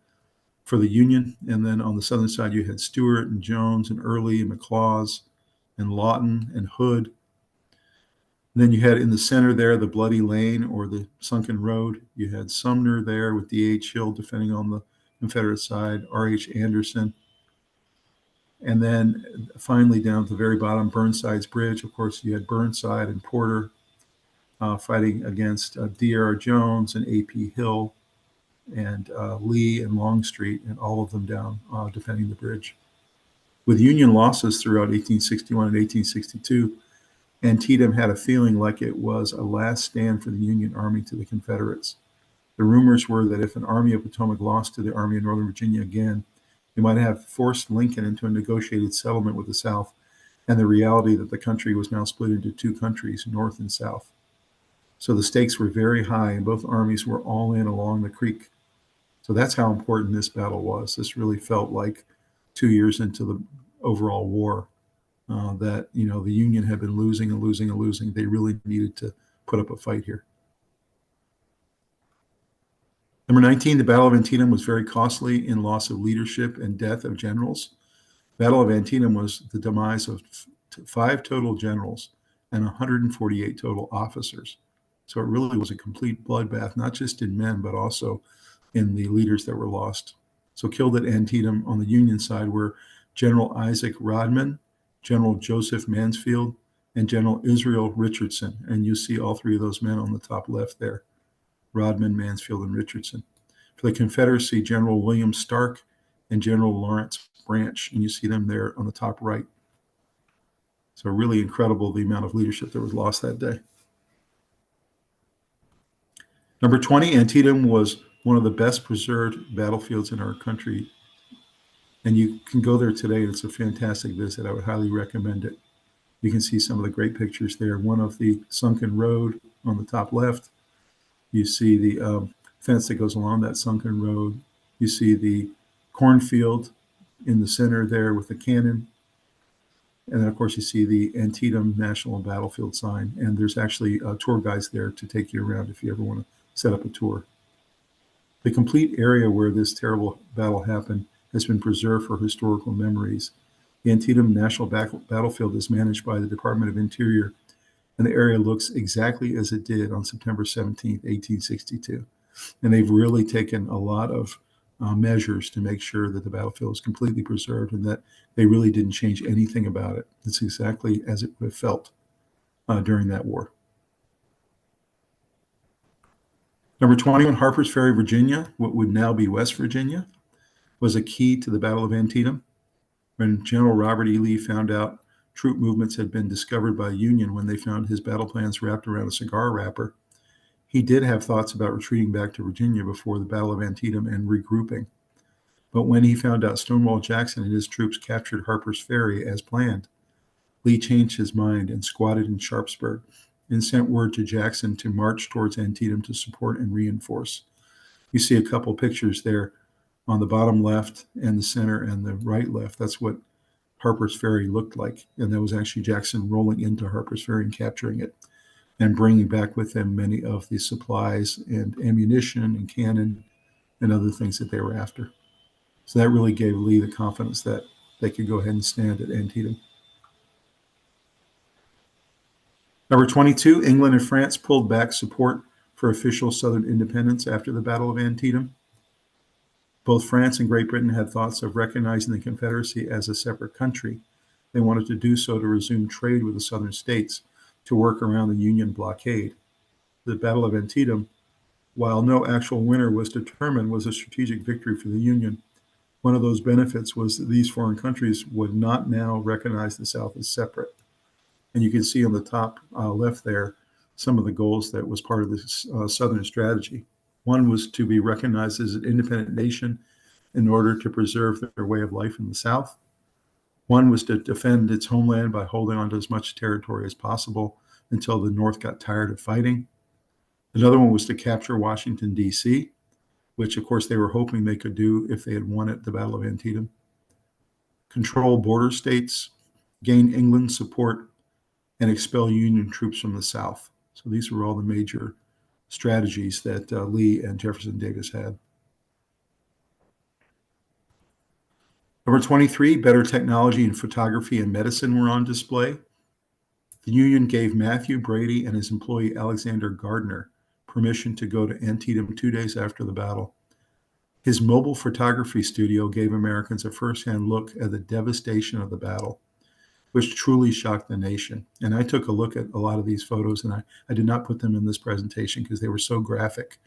S1: for the Union. And then on the southern side, you had Stewart and Jones and Early and McLaws and Lawton and Hood. And then you had in the center there the Bloody Lane or the Sunken Road. You had Sumner there with D.H. Hill defending on the Confederate side, R.H. Anderson. And then finally down at the very bottom, Burnside's Bridge. Of course, you had Burnside and Porter fighting against D.R. Jones and A.P. Hill and Lee and Longstreet, and all of them down defending the bridge. With Union losses throughout 1861 and 1862, Antietam had a feeling like it was a last stand for the Union Army to the Confederates. The rumors were that if an Army of Potomac lost to the Army of Northern Virginia again, they might have forced Lincoln into a negotiated settlement with the South, and the reality that the country was now split into two countries, North and South. So the stakes were very high, and both armies were all in along the creek. So that's how important this battle was. This really felt like 2 years into the overall war. That the Union had been losing and losing and losing. They really needed to put up a fight here. Number 19, the Battle of Antietam was very costly in loss of leadership and death of generals. Battle of Antietam was the demise of 5 total generals and 148 total officers. So it really was a complete bloodbath, not just in men, but also in the leaders that were lost. So killed at Antietam on the Union side were General Isaac Rodman, General Joseph Mansfield, and General Israel Richardson. And you see all 3 of those men on the top left there, Rodman, Mansfield, and Richardson. For the Confederacy, General William Stark and General Lawrence Branch, and you see them there on the top right. So really incredible the amount of leadership that was lost that day. Number 20, Antietam was one of the best preserved battlefields in our country. And you can go there today. It's a fantastic visit. I would highly recommend it. You can see some of the great pictures there. One of the sunken road on the top left. You see the fence that goes along that sunken road. You see the cornfield in the center there with the cannon. And then, of course, you see the Antietam National Battlefield sign. And there's actually tour guides there to take you around if you ever want to set up a tour. The complete area where this terrible battle happened has been preserved for historical memories. The Antietam National Battlefield is managed by the Department of Interior, and the area looks exactly as it did on September 17, 1862. And they've really taken a lot of measures to make sure that the battlefield is completely preserved and that they really didn't change anything about it. It's exactly as it would have felt during that war. Number 21, Harper's Ferry, Virginia, what would now be West Virginia, was a key to the Battle of Antietam. When General Robert E. Lee found out troop movements had been discovered by the Union when they found his battle plans wrapped around a cigar wrapper, he did have thoughts about retreating back to Virginia before the Battle of Antietam and regrouping. But when he found out Stonewall Jackson and his troops captured Harper's Ferry as planned, Lee changed his mind and squatted in Sharpsburg and sent word to Jackson to march towards Antietam to support and reinforce. You see a couple pictures there on the bottom left and the center and the right left. That's what Harper's Ferry looked like. And that was actually Jackson rolling into Harper's Ferry and capturing it and bringing back with them many of the supplies and ammunition and cannon and other things that they were after. So that really gave Lee the confidence that they could go ahead and stand at Antietam. Number 22, England and France pulled back support for official Southern independence after the Battle of Antietam. Both France and Great Britain had thoughts of recognizing the Confederacy as a separate country. They wanted to do so to resume trade with the Southern states to work around the Union blockade. The Battle of Antietam, while no actual winner was determined, was a strategic victory for the Union. One of those benefits was that these foreign countries would not now recognize the South as separate. And you can see on the top left there some of the goals that was part of this Southern strategy. One was to be recognized as an independent nation in order to preserve their way of life in the South. One was to defend its homeland by holding onto as much territory as possible until the North got tired of fighting. Another one was to capture Washington, D.C., which, of course, they were hoping they could do if they had won at the Battle of Antietam. Control border states, gain England's support, and expel Union troops from the South. So these were all the major strategies that Lee and Jefferson Davis had. Number 23, better technology in photography and medicine were on display. The Union gave Matthew Brady and his employee Alexander Gardner permission to go to Antietam 2 days after the battle. His mobile photography studio gave Americans a firsthand look at the devastation of the battle, which truly shocked the nation. And I took a look at a lot of these photos, and I did not put them in this presentation because they were so graphic.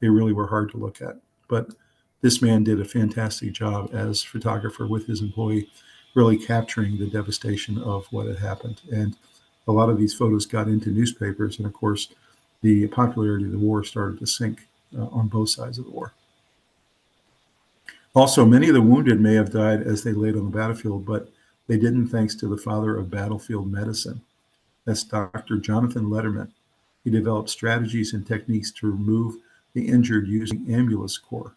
S1: They really were hard to look at. But this man did a fantastic job as photographer with his employee, really capturing the devastation of what had happened. And a lot of these photos got into newspapers, and of course, the popularity of the war started to sink on both sides of the war. Also, many of the wounded may have died as they laid on the battlefield, but they didn't thanks to the father of battlefield medicine. That's Dr. Jonathan Letterman. He developed strategies and techniques to remove the injured using ambulance corps.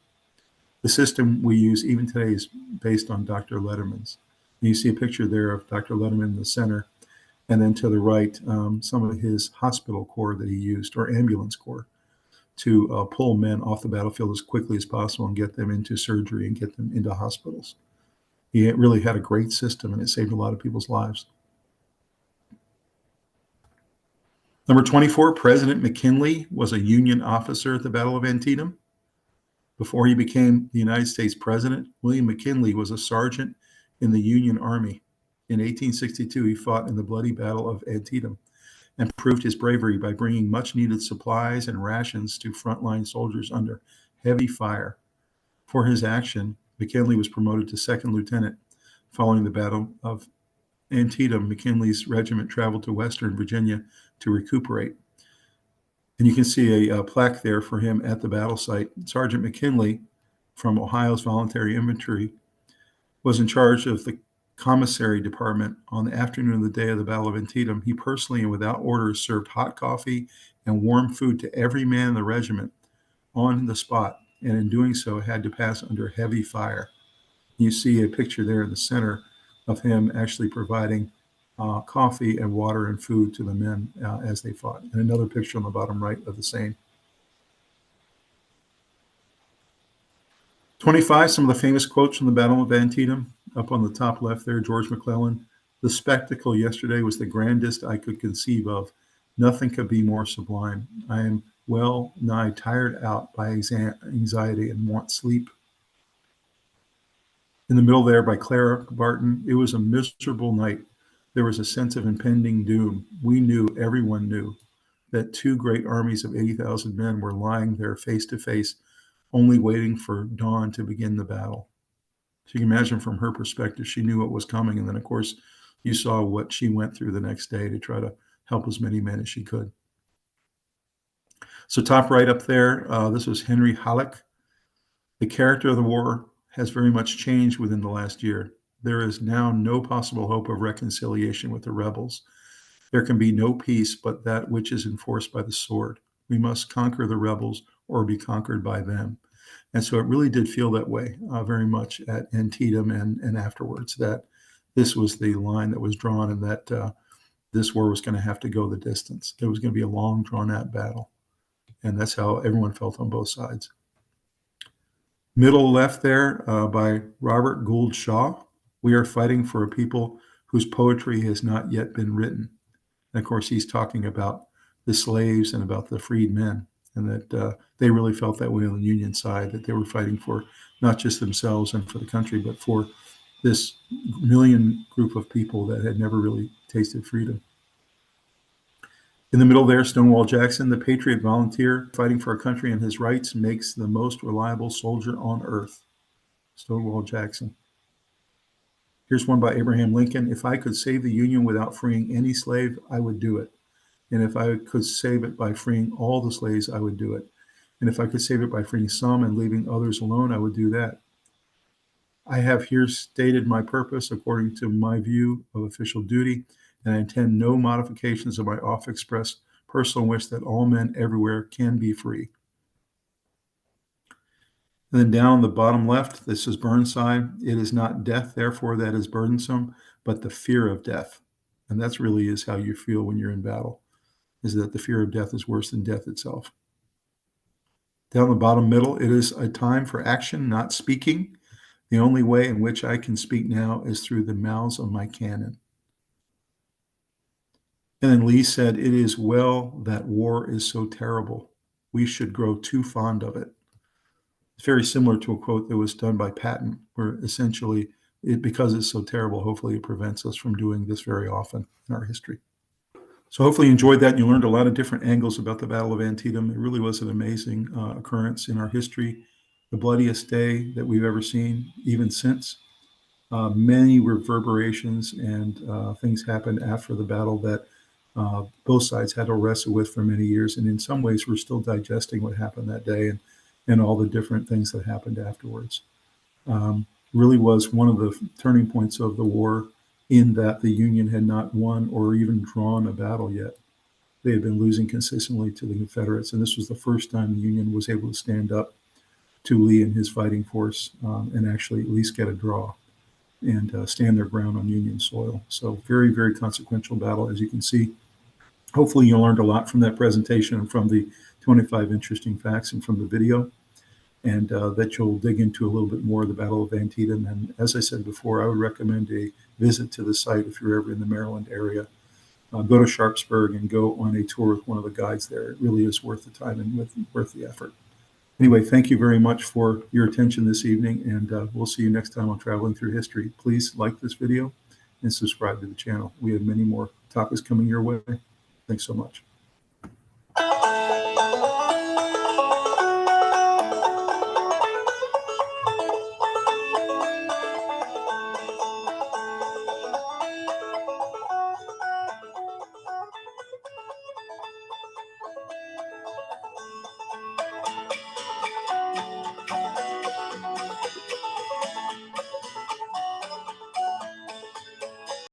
S1: The system we use even today is based on Dr. Letterman's. You see a picture there of Dr. Letterman in the center, and then to the right, some of his hospital corps that he used, or ambulance corps, to pull men off the battlefield as quickly as possible and get them into surgery and get them into hospitals. He really had a great system, and it saved a lot of people's lives. Number 24, President McKinley was a Union officer at the Battle of Antietam. Before he became the United States president, William McKinley was a sergeant in the Union Army. In 1862, he fought in the bloody Battle of Antietam and proved his bravery by bringing much-needed supplies and rations to frontline soldiers under heavy fire. For his action, McKinley was promoted to second lieutenant. Following the Battle of Antietam, McKinley's regiment traveled to Western Virginia to recuperate. And you can see a plaque there for him at the battle site. Sergeant McKinley from Ohio's Voluntary Infantry was in charge of the commissary department on the afternoon of the day of the Battle of Antietam. He personally and without orders served hot coffee and warm food to every man in the regiment on the spot, and in doing so had to pass under heavy fire. You see a picture there in the center of him actually providing coffee and water and food to the men as they fought, and another picture on the bottom right of the same. 25, some of the famous quotes from the Battle of Antietam. Up on the top left there, George McClellan. The spectacle yesterday was the grandest I could conceive of. Nothing could be more sublime. I am well nigh tired out by anxiety and want sleep. In the middle there by Clara Barton, it was a miserable night. There was a sense of impending doom. We knew, everyone knew, that two great armies of 80,000 men were lying there face to face, only waiting for dawn to begin the battle. So you can imagine from her perspective, she knew what was coming. And then, of course, you saw what she went through the next day to try to help as many men as she could. So top right up there, this was Henry Halleck. The character of the war has very much changed within the last year. There is now no possible hope of reconciliation with the rebels. There can be no peace but that which is enforced by the sword. We must conquer the rebels or be conquered by them. And so it really did feel that way very much at Antietam and afterwards, that this was the line that was drawn and that this war was going to have to go the distance. It was going to be a long, drawn-out battle. And that's how everyone felt on both sides. Middle left there by Robert Gould Shaw. We are fighting for a people whose poetry has not yet been written. And of course, he's talking about the slaves and about the freed men, and that they really felt that way on the Union side, that they were fighting for not just themselves and for the country, but for this million group of people that had never really tasted freedom. In the middle there, Stonewall Jackson, the patriot volunteer fighting for a country and his rights makes the most reliable soldier on earth. Stonewall Jackson. Here's one by Abraham Lincoln. If I could save the Union without freeing any slave, I would do it. And if I could save it by freeing all the slaves, I would do it. And if I could save it by freeing some and leaving others alone, I would do that. I have here stated my purpose according to my view of official duty, and I intend no modifications of my oft-expressed personal wish that all men everywhere can be free. And then down the bottom left, this is Burnside. It is not death, therefore, that is burdensome, but the fear of death. And that's really is how you feel when you're in battle, is that the fear of death is worse than death itself. Down the bottom middle, it is a time for action, not speaking. The only way in which I can speak now is through the mouths of my cannon. And then Lee said, it is well that war is so terrible. We should grow too fond of it. It's very similar to a quote that was done by Patton, where essentially, because it's so terrible, hopefully it prevents us from doing this very often in our history. So hopefully you enjoyed that and you learned a lot of different angles about the Battle of Antietam. It really was an amazing occurrence in our history, the bloodiest day that we've ever seen, even since. Many reverberations and things happened after the battle that both sides had to wrestle with for many years. And in some ways, we're still digesting what happened that day and all the different things that happened afterwards. Really was one of the turning points of the war, in that the Union had not won or even drawn a battle yet. They had been losing consistently to the Confederates, and this was the first time the Union was able to stand up to Lee and his fighting force and actually at least get a draw and stand their ground on Union soil. So very, very consequential battle, as you can see. Hopefully you learned a lot from that presentation and from the 25 interesting facts and from the video, and that you'll dig into a little bit more of the Battle of Antietam. And as I said before, I would recommend a visit to the site if you're ever in the Maryland area. Go to Sharpsburg and go on a tour with one of the guides there. It really is worth the time and worth the effort. Anyway, thank you very much for your attention this evening, and we'll see you next time on Traveling Through History. Please like this video and subscribe to the channel. We have many more topics coming your way. Thanks so much.